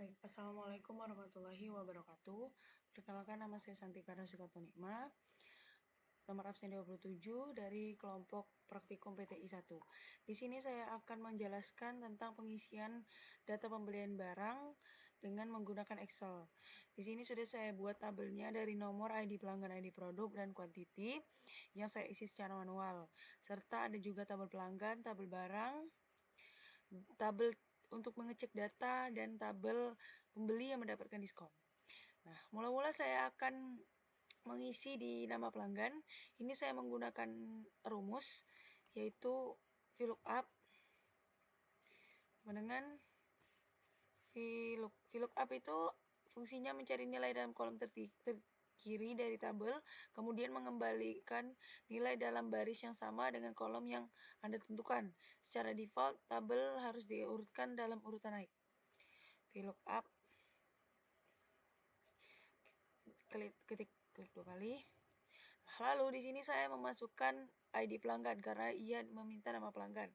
Baik, Assalamualaikum warahmatullahi wabarakatuh. Perkenalkan, nama saya Santika Rasikatunima, nomor absen 27 dari kelompok praktikum PTI 1. Di sini saya akan menjelaskan tentang pengisian data pembelian barang dengan menggunakan Excel. Di sini sudah saya buat tabelnya dari nomor ID pelanggan, ID produk, dan kuantiti yang saya isi secara manual. Serta ada juga tabel pelanggan, tabel barang, tabel untuk mengecek data, dan tabel pembeli yang mendapatkan diskon. Nah, mula-mula saya akan mengisi di nama pelanggan. Ini saya menggunakan rumus, yaitu VLOOKUP dengan VLOOKUP itu fungsinya mencari nilai dalam kolom kiri dari tabel, kemudian mengembalikan nilai dalam baris yang sama dengan kolom yang Anda tentukan. Secara default, tabel harus diurutkan dalam urutan naik. VLOOKUP, klik 2 kali. Lalu di sini saya memasukkan ID pelanggan karena ia meminta nama pelanggan.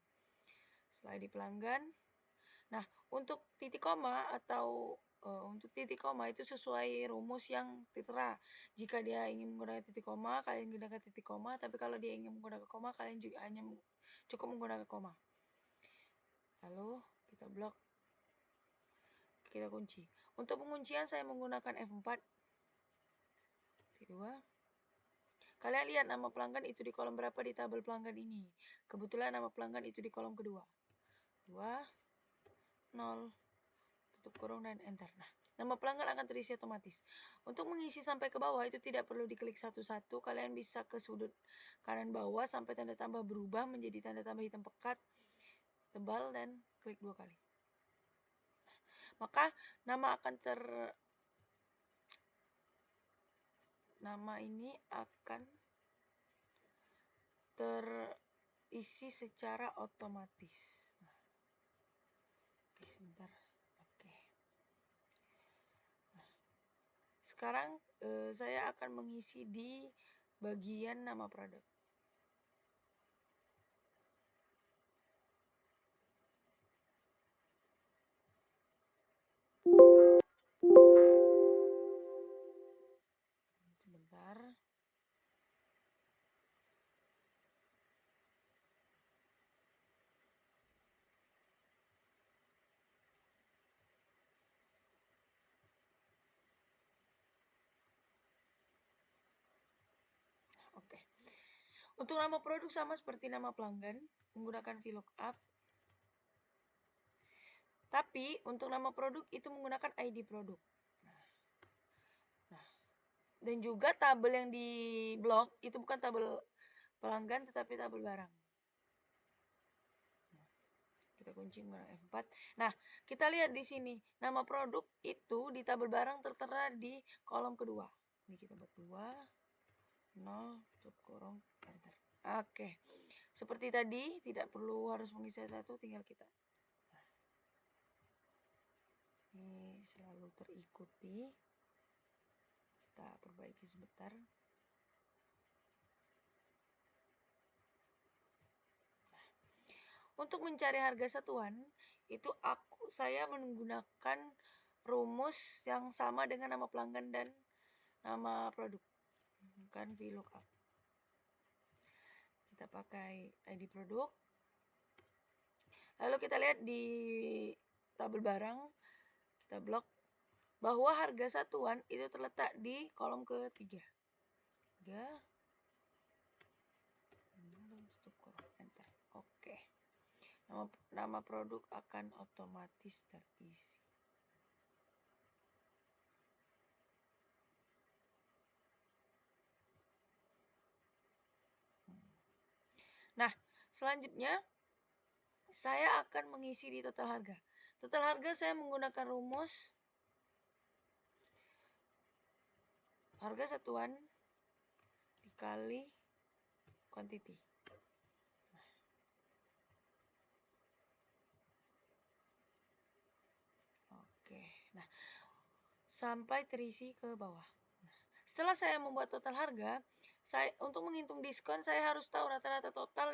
Setelah ID pelanggan, nah untuk titik koma itu sesuai rumus yang tertera. Jika dia ingin menggunakan titik koma, kalian gunakan titik koma. Tapi kalau dia ingin menggunakan koma, kalian juga hanya cukup menggunakan koma. Lalu kita blok, kita kunci. Untuk penguncian saya menggunakan F4. Kedua, kalian lihat nama pelanggan itu di kolom berapa di tabel pelanggan ini. Kebetulan nama pelanggan itu di kolom kedua. 2, 0, tutup kurung, dan enter. Nah, nama pelanggan akan terisi otomatis. Untuk mengisi sampai ke bawah itu tidak perlu diklik satu-satu. Kalian bisa ke sudut kanan bawah sampai tanda tambah berubah menjadi tanda tambah hitam pekat tebal dan klik 2 kali. Maka nama ini akan terisi secara otomatis. Nah, oke, sebentar. Oke. Nah, sekarang saya akan mengisi di bagian nama produk. Sebentar. Oke. Untuk nama produk sama seperti nama pelanggan, menggunakan VLOOKUP. Tapi untuk nama produk itu menggunakan ID produk. Nah, dan juga tabel yang di blok itu bukan tabel pelanggan tetapi tabel barang. Kita kunci menggunakan F4. Nah, kita lihat di sini nama produk itu di tabel barang tertera di kolom kedua. Ini kita buat 2, 0, tutup kurung, enter. Oke. Seperti tadi, tidak perlu harus mengisi satu, tinggal kita. Ini selalu terikuti. Kita perbaiki sebentar. Untuk mencari harga satuan, itu saya menggunakan rumus yang sama dengan nama pelanggan dan nama produk. Bukan VLOOKUP. Kita pakai ID produk. Lalu kita lihat di tabel barang, kita blok bahwa harga satuan itu terletak di kolom ketiga. 3, tutup kurung, enter. Oke. Nama produk akan otomatis terisi. Nah, selanjutnya saya akan mengisi di total harga. Total harga saya menggunakan rumus harga satuan dikali kuantiti. Oke, nah sampai terisi ke bawah. Nah, setelah saya membuat total harga, untuk menghitung diskon saya harus tahu rata-rata total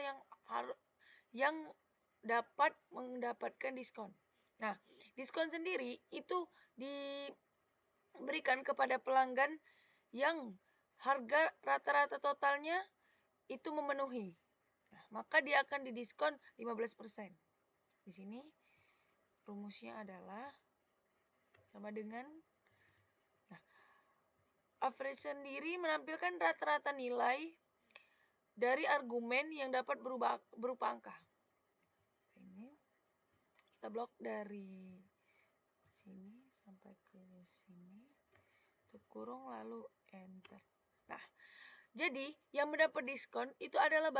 yang dapat mendapatkan diskon. Nah, diskon sendiri itu diberikan kepada pelanggan yang harga rata-rata totalnya itu memenuhi. Nah, maka dia akan didiskon 15%. Di sini rumusnya adalah sama dengan average sendiri menampilkan rata-rata nilai dari argumen yang dapat berupa angka. Ini kita blok dari sini sampai ke sini, tutup kurung lalu enter. Nah, jadi yang mendapat diskon itu adalah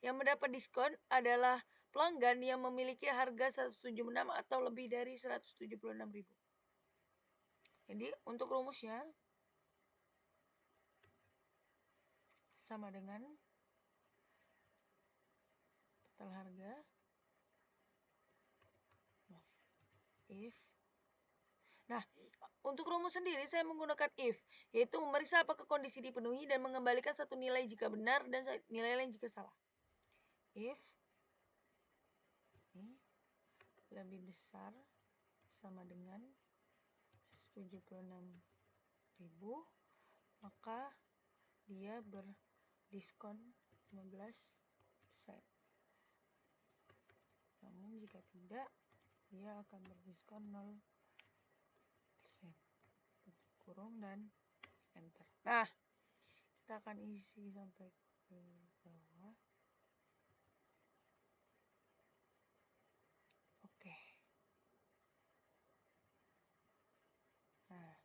yang mendapat diskon adalah pelanggan yang memiliki harga 176 atau lebih dari 176.000. Jadi untuk rumusnya sama dengan total harga if. Nah, untuk rumus sendiri saya menggunakan if, yaitu memeriksa apakah kondisi dipenuhi dan mengembalikan satu nilai jika benar dan nilai lain jika salah. If ini lebih besar sama dengan 76.000, maka dia berdiskon 15%. Namun jika tidak, dia akan berdiskon 0%. Kurung dan enter. Nah, kita akan isi sampai ke bawah. Oke. Nah,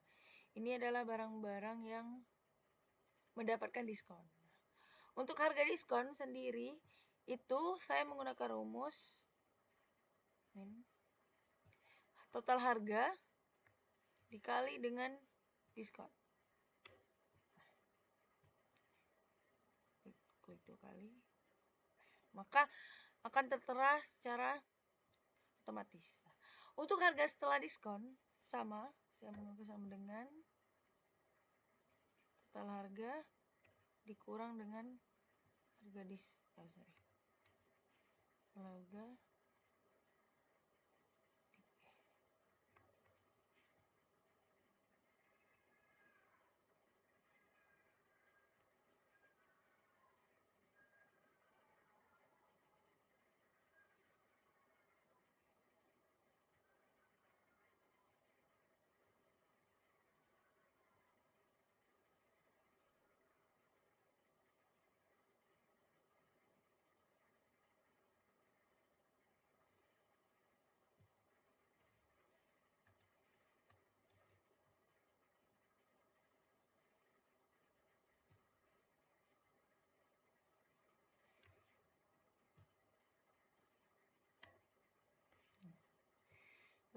ini adalah barang-barang yang mendapatkan diskon. Untuk harga diskon sendiri itu saya menggunakan rumus total harga dikali dengan diskon. Klik 2 kali. Maka akan tertera secara otomatis. Untuk harga setelah diskon sama, saya menggunakan sama dengan total harga dikurang dengan harga harga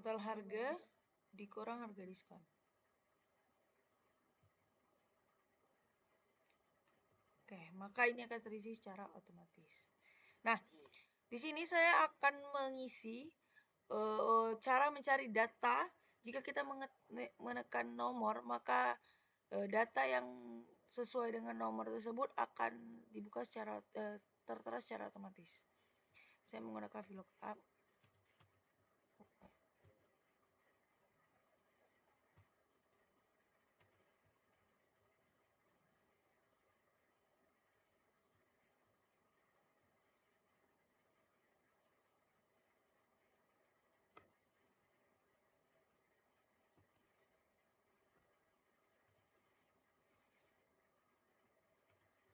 total harga dikurang harga diskon. Oke, maka ini akan terisi secara otomatis. Nah, di sini saya akan mengisi cara mencari data. Jika kita menekan nomor, maka data yang sesuai dengan nomor tersebut akan dibuka secara tertera secara otomatis. Saya menggunakan VLOOKUP.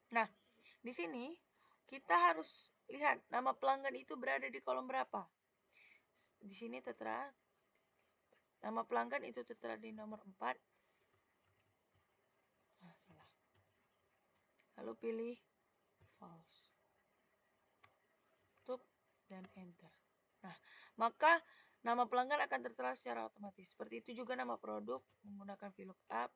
Nah, di sini kita harus lihat nama pelanggan itu berada di kolom berapa. Di sini tertera nama pelanggan itu tertera di nomor 4. Salah. Lalu pilih false. Tutup dan enter. Nah, maka nama pelanggan akan tertera secara otomatis. Seperti itu juga nama produk menggunakan VLOOKUP.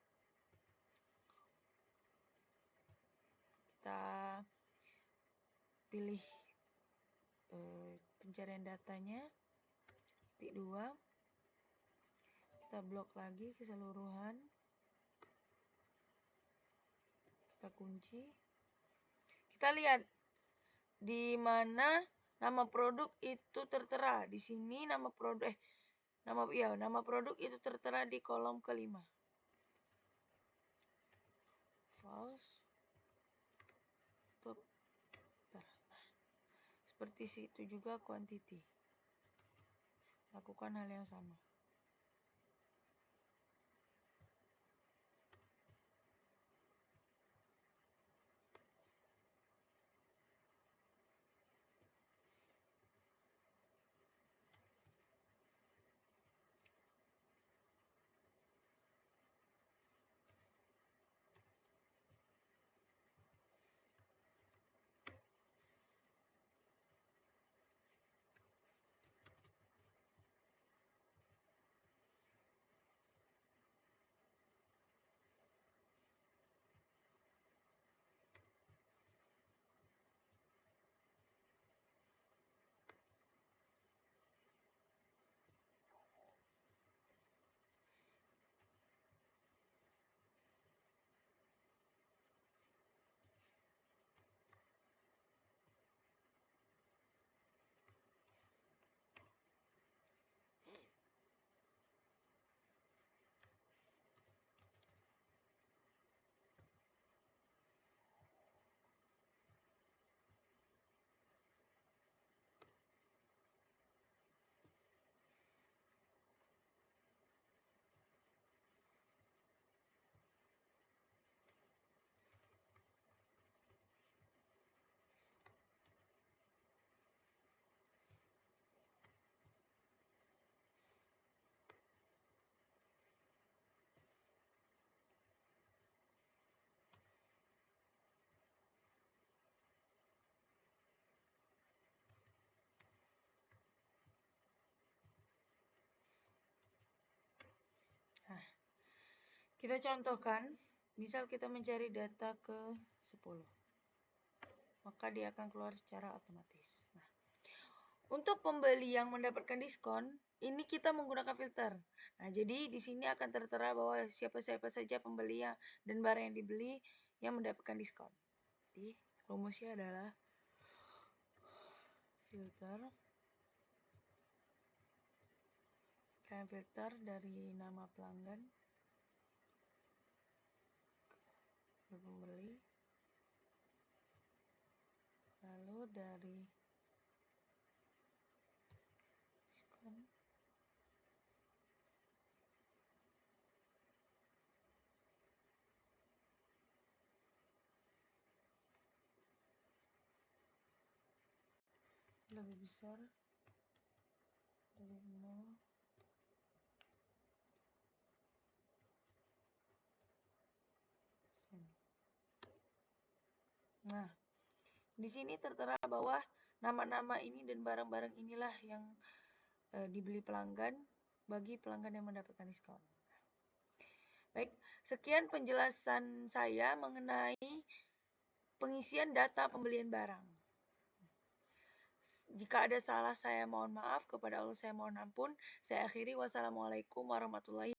Kita pilih pencarian datanya, titik 2. Kita blok lagi keseluruhan. Kita kunci. Kita lihat di mana Nama produk itu tertera di sini. Nama produk itu tertera di kolom kelima. False. Top. Seperti itu juga quantity. Lakukan hal yang sama. Nah, kita contohkan, misal kita mencari data ke 10. Maka dia akan keluar secara otomatis. Nah, untuk pembeli yang mendapatkan diskon, ini kita menggunakan filter. Nah, jadi di sini akan tertera bahwa siapa-siapa saja pembeli dan barang yang dibeli yang mendapatkan diskon. Jadi, rumusnya adalah filter. Kalian filter dari nama pelanggan ke pembeli. Lalu dari diskon. Lebih besar dari 0. Nah, di sini tertera bahwa nama-nama ini dan barang-barang inilah yang dibeli pelanggan bagi pelanggan yang mendapatkan diskon. Baik, sekian penjelasan saya mengenai pengisian data pembelian barang. Jika ada salah, saya mohon maaf. Kepada Allah saya mohon ampun. Saya akhiri. Wassalamualaikum warahmatullahi wabarakatuh.